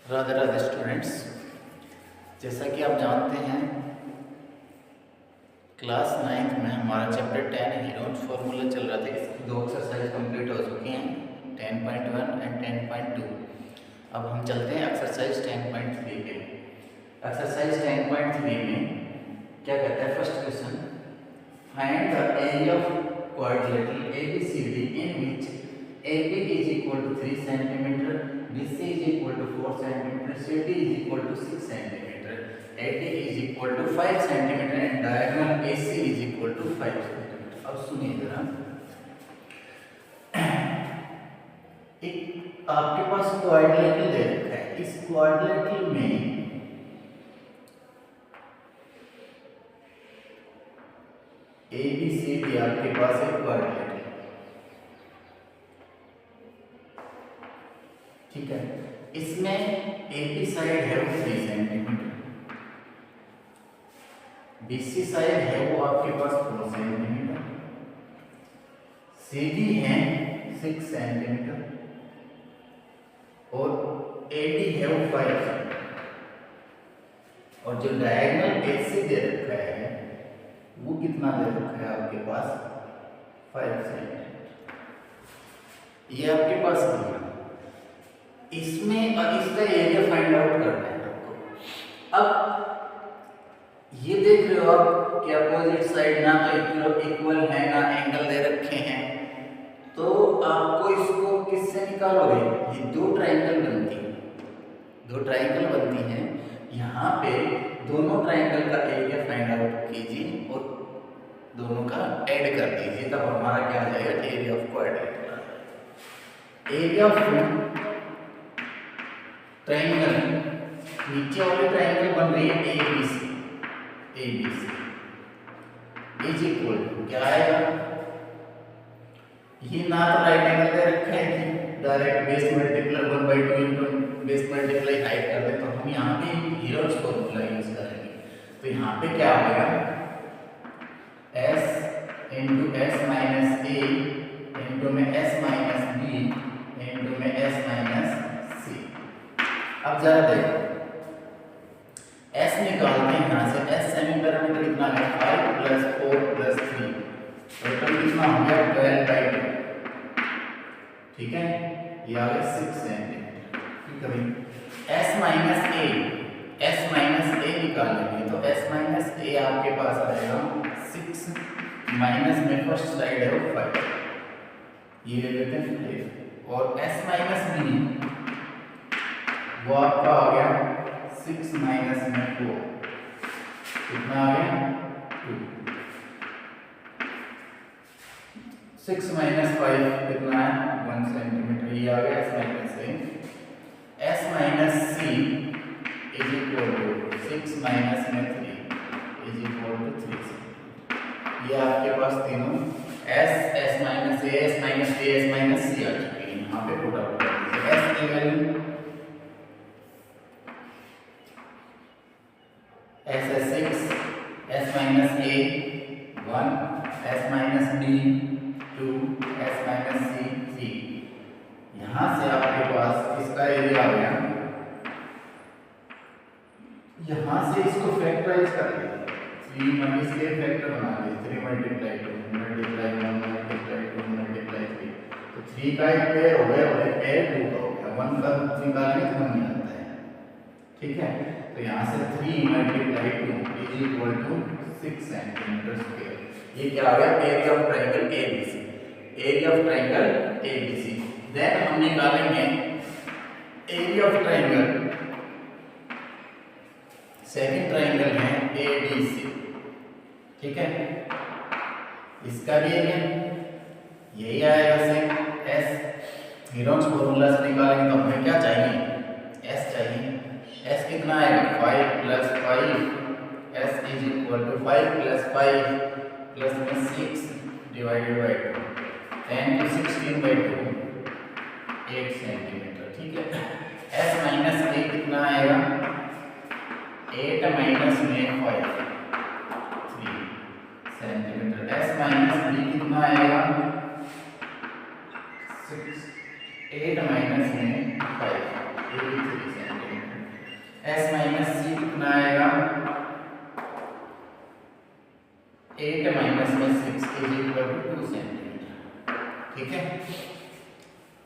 Radhe Radhe students, जैसा कि आप जानते हैं क्लास 9th में हमारा चैप्टर 10 हीरोन्स फार्मूला चल रहा था। इसकी 2 एक्सरसाइज कंप्लीट हो चुकी हैं, 10.1 एंड 10.2। अब हम चलते हैं एक्सरसाइज 10.3 पे। एक्सरसाइज 10.3 में क्या कहता है? First question, find the area of quadrilateral ABCD in which AB is equal to 3 centimeter, BC is equal to 4 centimeter, CD is equal to 6 centimeter, AD is equal to 5 centimeter and diagonal AC is equal to 5 centimeter। अब सुनिए जरा, एक आपके पास quadrilateral दे रखा है। इस quadrilateral में ABCD आपके पास एक क्वाड्रिलेटरल, ठीक है। इसमें AB साइड है वो 3 सेंटीमीटर, BC साइड है वो आपके पास 4 सेंटीमीटर, CD है 6 सेंटीमीटर और AD है वो 5 सेंटीमीटर। और जो डायगोनल AC दे रखा है वो कितना दे रखा है आपके पास? 5 सेंटीमीटर। ये आपके पास है। इसमें और इसका एरिया फाइंड आउट करना है आपको। अब ये देख रहे हो आप कि अपोजिट साइड ना तो इक्वल है ना एंगल दे रखे हैं, तो आपको इसको किससे निकालोगे? ये 2 ट्रायंगल बनती है, 2 ट्रायंगल बनती हैं। यहाँ पे दोनों ट्रायंगल का एरिया फाइंड आउट कीजिए और दोनों का ऐड कर दीजिए, तब हमारा क्या आ जाएगा? Area of quadrilateral. Area of triangle, नीचे वाले ट्रायंगल बन रही है ABC इज इक्वल टू क्या आएगा? ये ना तो राइट एंगल दे रखा है कि direct base multiply 1/2 into base multiply height कर दे, तो हम यहाँ पे हीरोन्स फॉर्मूला यूज करेंगे। तो यहाँ पे क्या होगा? S into S minus A into में S माइनस B इंटू में S माइनस C। अब जरा देखो, S निकालते हैं यहाँ से। S सेमी पैरामीटर कितना है? 5 प्लस 4 प्लस 3, टोटल कितना हो गया? 12/2, ठीक है। ये आ गया 6 सेंटीमीटर, ठीक है भाई। S माइनस A निकालेंगे तो S माइनस A आपके पास आएगा 6 माइनस में फर्स्ट साइड है वो 5, ये ले लेते हैं 5, और S माइनस B वो आपका आ गया 6 माइनस में 4, कितना आ गया? 2। 6 माइनस 5 कितना है? 1 सेंटीमीटर, ये आ गया S minus A। S minus C is equal to 6 minus में 3 इज इक्वल टू 3। ये आपके पास तीनों S minus A, S minus B, S minus C आ चुके हैं। यहाँ पे पुट आउट कर दीजिए। S की वैल्यू S है 6, S minus A 1, S minus B 2, S minus C 3। यहाँ से आपके पास इसका एरिया आ गया। यहाँ से इसको फैक्टराइज कर लीजिए, 3 में इसके फैक्टर बना लीजिए। 3 मल्टीप्लाई 2 मल्टीप्लाई 1 मल्टीप्लाई 2 मल्टीप्लाई 3, तो 3 का एक पेयर हो गया और एक पेयर 2 का हो गया। 1 का निकालने का 1 आता है, ठीक है। तो यहाँ से 3 multiply 2 is equal to 6 centimetre square. ये क्या आ गया? Area of triangle ABC, area of triangle ABC। Then हम निकालेंगे area of triangle, second triangle है ABC, ठीक है। इसका भी एरिया यही आएगा सेम S। हीरोन्स फॉर्मूला से निकालेंगे तो हमें क्या चाहिए? S चाहिए। S कितना आएगा? 5 plus 5, S is equal to 5 plus 5 plus में 6 डिवाइडेड बाई 2, 10 to 16/2, 8 सेंटीमीटर, ठीक है। S माइनस A कितना आएगा? 8 माइनस में 5 3 सेंटीमीटर। S माइनस B कितना आएगा? 6 8 माइनस में 5 83 सेंटीमीटर। s माइनस सी कितना आएगा 8 माइनस में 6 इज इक्वल टू 2 सेंटीमीटर। ठीक है,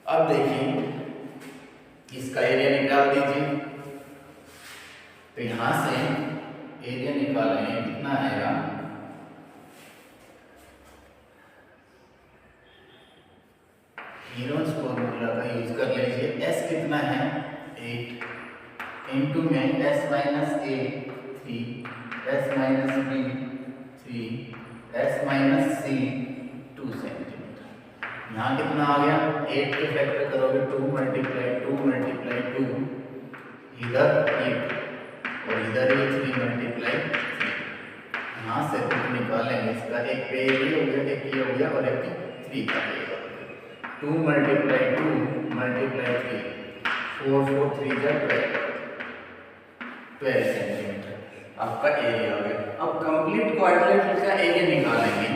अब देखिए इसका एरिया निकाल दीजिए। तो यहां से एरिया निकालेंगे कितना आएगा, हीरोज फॉर्मूला का यूज कर लीजिए। s कितना है 8 इंटू में s minus a 3, s minus b 3, s minus c 2 centimetre. यहाँ कितना आ गया 8 के फैक्टर करोगे 2 मल्टीप्लाई 2 इधर 8 और इधर ये 3 मल्टीप्लाई 3। यहाँ से कुछ निकालेंगे इसका, एक पे ये हो गया, एक ये हो गया और एक 3 का ये हो गया। 2 मल्टीप्लाई 3 4 4 3 12 सेंटीमीटर आपका एरिया हो गया। अब कंप्लीट क्वाड्रिलेटरल का एरिया निकालेंगे।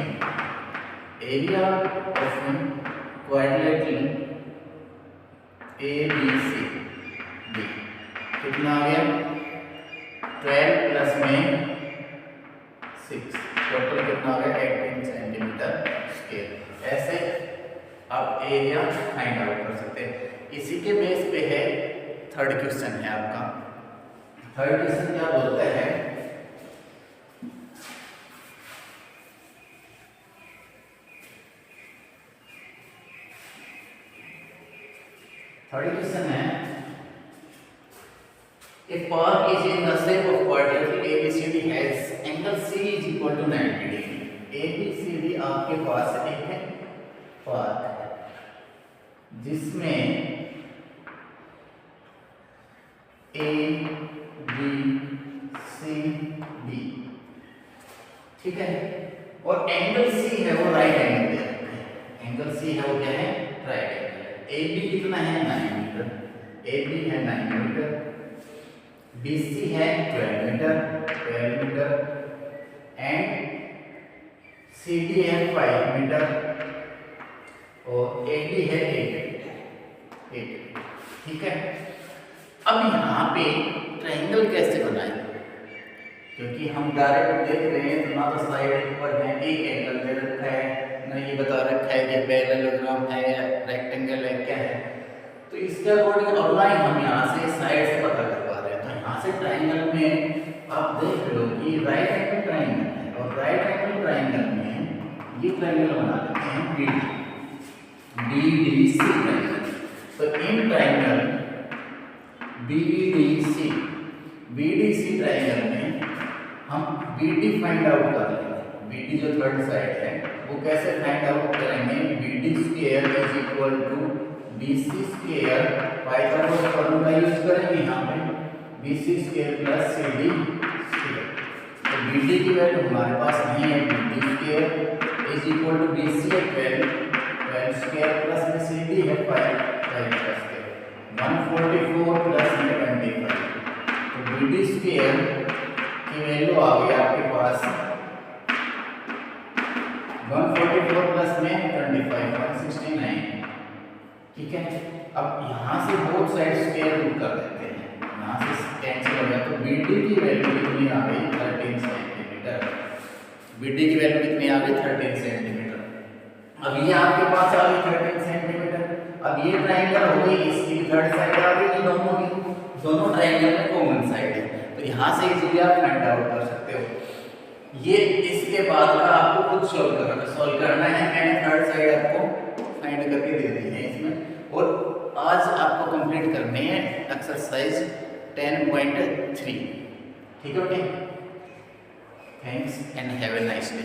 Area of quadrilateral ABC D कितना आ गया 12 प्लस में 6 टोटल कितना आ गया 18 सेंटीमीटर स्क्वायर। ऐसे आप एरिया फाइंड आउट कर सकते हैं। इसी के बेस पे है थर्ड क्वेश्चन है आपका। थर्ड क्वेश्चन क्या बोलता है, थर्ड क्वेश्चन है if arc is in the shape of quadrilateral ABCD has angle C is equal to 90 degree। ABCD आपके पास एक है arc जिसमें A B C D, ठीक है, और एंगल C है वो राइट एंगल दे रखा है। एंगल C है वो क्या है राइट एंगल। AB कितना है 9 मीटर, AB है 9 मीटर, BC है 12 मीटर एंड CD है 5 मीटर और AD है 8। ठीक है, अब यहाँ पे ट्रायंगल कैसे बनाएं, क्योंकि हम डायरेक्ट देख रहे हैं तो ना तो साइड पर है एक एंगल दे रखा है, ना ये बता रखा है कि पैरेललोग्राम है या रेक्टेंगल है क्या है। तो इसके अकॉर्डिंग आउटलाइन हम यहाँ से साइड से पता कर पा रहे हैं। तो यहाँ से ट्रायंगल में आप देख लो कि राइट एंगल ट्रायंगल है और राइट एंगल ट्रायंगल में ये ट्रायंगल बना लेते हैं BDC ट्रायंगल। तो इन ट्रायंगल BDC ट्रायंगल में हम BD फाइंड आउट कर लेंगे। BD जो थर्ड साइड है वो कैसे फाइंड आउट करेंगे, BD square is equal to BC square, Pythagoras formula use करेंगे यहाँ पे BC square plus CD square. तो BD की वैल्यू हमारे पास नहीं है, BD square is equal to BC है 12 स्क्वायर प्लस में CD है 5 का स्क्वायर 144 प्लस में 25। तो BD स्क्वायर की वैल्यू आ गई आपके पास 144 प्लस में 25 169। ठीक है, अब यहाँ से बोथ साइड स्क्वायर रूट कर देते हैं, यहाँ से कैंसिल हो गया। तो BD की वैल्यू कितनी आ गई 13 सेंटीमीटर। BD की वैल्यू कितनी आ गई 13 सेंटीमीटर। अब ये आपके पास आ गई 13 सेंटीमीटर। अब ये ट्रायंगल हो गई, इसकी भी थर्ड साइड आ गई, दोनों की दोनों ट्रायंगल में कॉमन साइड है। तो यहाँ से इजीली आप फाइंड आउट कर सकते हो। ये इसके बाद का आपको खुद सॉल्व करना है। मैंने थर्ड साइड आपको फाइंड करके दे दी है इसमें, और आज आपको कंप्लीट करनी है एक्सरसाइज 10.3। ठीक है, thanks and have a nice day.